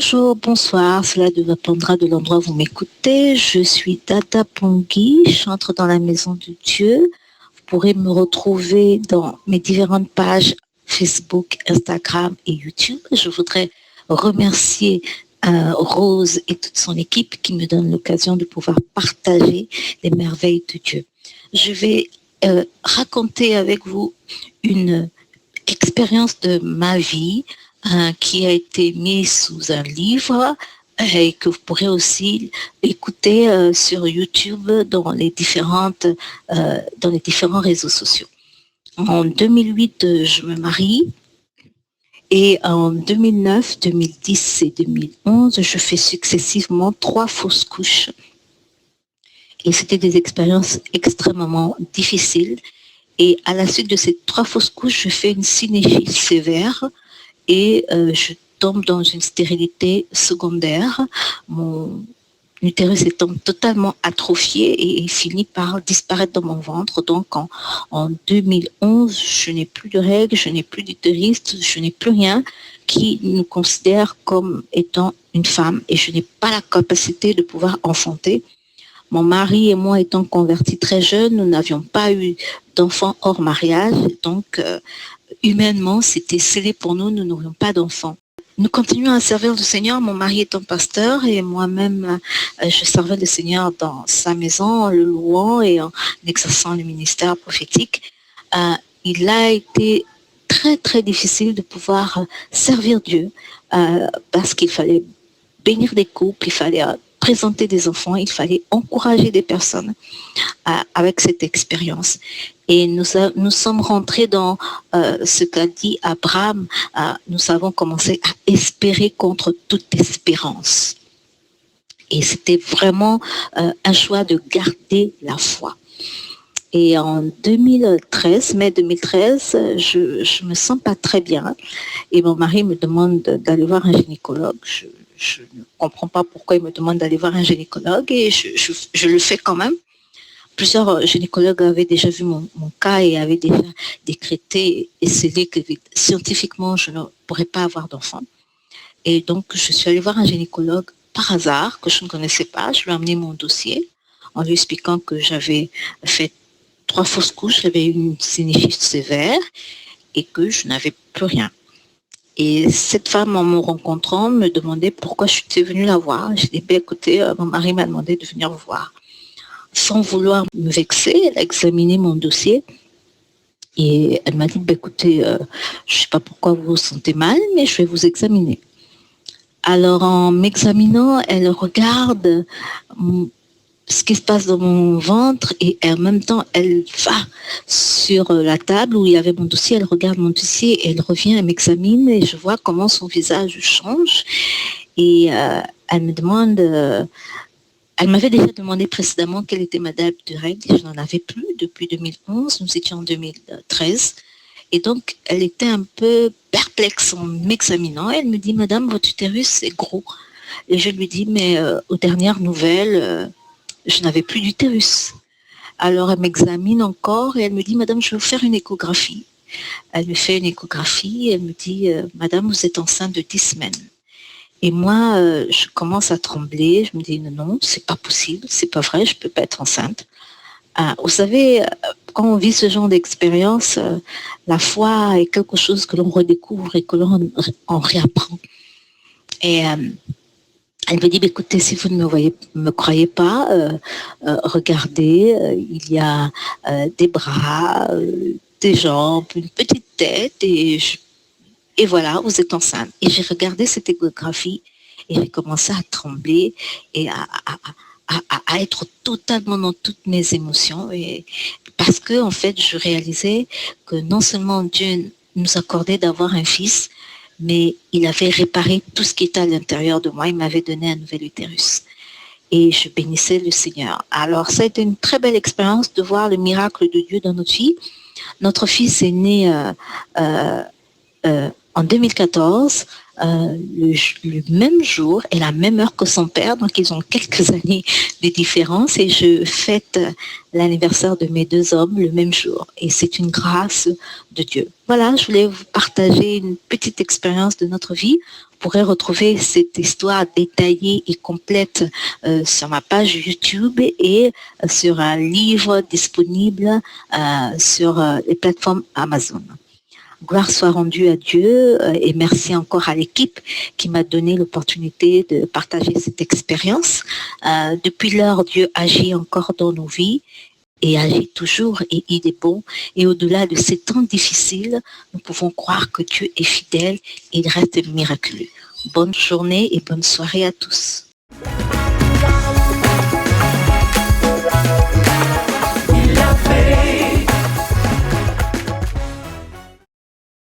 Bonjour, bonsoir, cela dépendra de l'endroit où vous m'écoutez. Je suis Tata Pongui, chantre dans la maison de Dieu. Vous pourrez me retrouver dans mes différentes pages Facebook, Instagram et YouTube. Je voudrais remercier Rose et toute son équipe qui me donnent l'occasion de pouvoir partager les merveilles de Dieu. Je vais raconter avec vous une expérience de ma vie qui a été mise sous un livre et que vous pourrez aussi écouter sur YouTube dans les différents réseaux sociaux. En 2008, je me marie et en 2009, 2010 et 2011, je fais successivement 3 fausses couches. Et c'était des expériences extrêmement difficiles. Et à la suite de ces 3 fausses couches, je fais une synéchie sévère et je tombe dans une stérilité secondaire. Mon utérus étant totalement atrophié et il finit par disparaître dans mon ventre. Donc en 2011, je n'ai plus de règles, je n'ai plus d'utérus, je n'ai plus rien qui nous considère comme étant une femme et je n'ai pas la capacité de pouvoir enfanter. Mon mari et moi étant convertis très jeunes, nous n'avions pas eu d'enfants hors mariage, donc humainement, c'était scellé pour nous, nous n'aurions pas d'enfants. Nous continuons à servir le Seigneur, mon mari étant pasteur et moi-même, je servais le Seigneur dans sa maison en le louant et en exerçant le ministère prophétique. Il a été très très difficile de pouvoir servir Dieu parce qu'il fallait bénir des couples, il fallait présenter des enfants, il fallait encourager des personnes avec cette expérience. Et nous sommes rentrés dans ce qu'a dit Abraham. Nous avons commencé à espérer contre toute espérance. Et c'était vraiment un choix de garder la foi. Et en 2013, mai 2013, je me sens pas très bien. Et mon mari me demande d'aller voir un gynécologue. Je ne comprends pas pourquoi il me demande d'aller voir un gynécologue et je le fais quand même. Plusieurs gynécologues avaient déjà vu mon cas et avaient déjà décrété et scellé que scientifiquement, je ne pourrais pas avoir d'enfant. Et donc, je suis allée voir un gynécologue par hasard, que je ne connaissais pas. Je lui ai amené mon dossier en lui expliquant que j'avais fait 3 fausses couches, j'avais eu une sinusite sévère et que je n'avais plus rien. Et cette femme, en me rencontrant, me demandait pourquoi je suis venue la voir. J'ai dit, écoutez, mon mari m'a demandé de venir vous voir. Sans vouloir me vexer, elle a examiné mon dossier et elle m'a dit, écoutez, je ne sais pas pourquoi vous vous sentez mal, mais je vais vous examiner. Alors, en m'examinant, elle regarde ce qui se passe dans mon ventre et en même temps, elle va sur la table où il y avait mon dossier, elle regarde mon dossier et elle revient, elle m'examine et je vois comment son visage change et elle me demande, elle m'avait déjà demandé précédemment quelle était ma date de règle et je n'en avais plus depuis 2011, nous étions en 2013 et donc elle était un peu perplexe en m'examinant, elle me dit, madame, votre utérus est gros et je lui dis, mais aux dernières nouvelles, je n'avais plus d'utérus. Alors elle m'examine encore et elle me dit, madame, je vais vous faire une échographie. Elle me fait une échographie et elle me dit, madame, vous êtes enceinte de 10 semaines. Et moi, je commence à trembler, je me dis, non, c'est pas possible, c'est pas vrai, je peux pas être enceinte. Vous savez, quand on vit ce genre d'expérience, la foi est quelque chose que l'on redécouvre et que l'on en réapprend. Et elle me dit, écoutez, si vous ne me croyez pas, regardez, il y a des bras, des jambes, une petite tête, et voilà, vous êtes enceinte. Et j'ai regardé cette échographie et j'ai commencé à trembler et à être totalement dans toutes mes émotions. Et parce que, en fait, je réalisais que non seulement Dieu nous accordait d'avoir un fils, mais il avait réparé tout ce qui était à l'intérieur de moi. Il m'avait donné un nouvel utérus. Et je bénissais le Seigneur. Alors, ça a été une très belle expérience de voir le miracle de Dieu dans notre vie. Notre fils est né en 2014 le même jour et la même heure que son père, donc ils ont quelques années de différence et je fête l'anniversaire de mes deux hommes le même jour et c'est une grâce de Dieu. Voilà, je voulais vous partager une petite expérience de notre vie. Vous pourrez retrouver cette histoire détaillée et complète sur ma page YouTube et sur un livre disponible sur les plateformes Amazon. Gloire soit rendue à Dieu et merci encore à l'équipe qui m'a donné l'opportunité de partager cette expérience. Depuis lors, Dieu agit encore dans nos vies et agit toujours et il est bon. Et au-delà de ces temps difficiles, nous pouvons croire que Dieu est fidèle et il reste miraculeux. Bonne journée et bonne soirée à tous.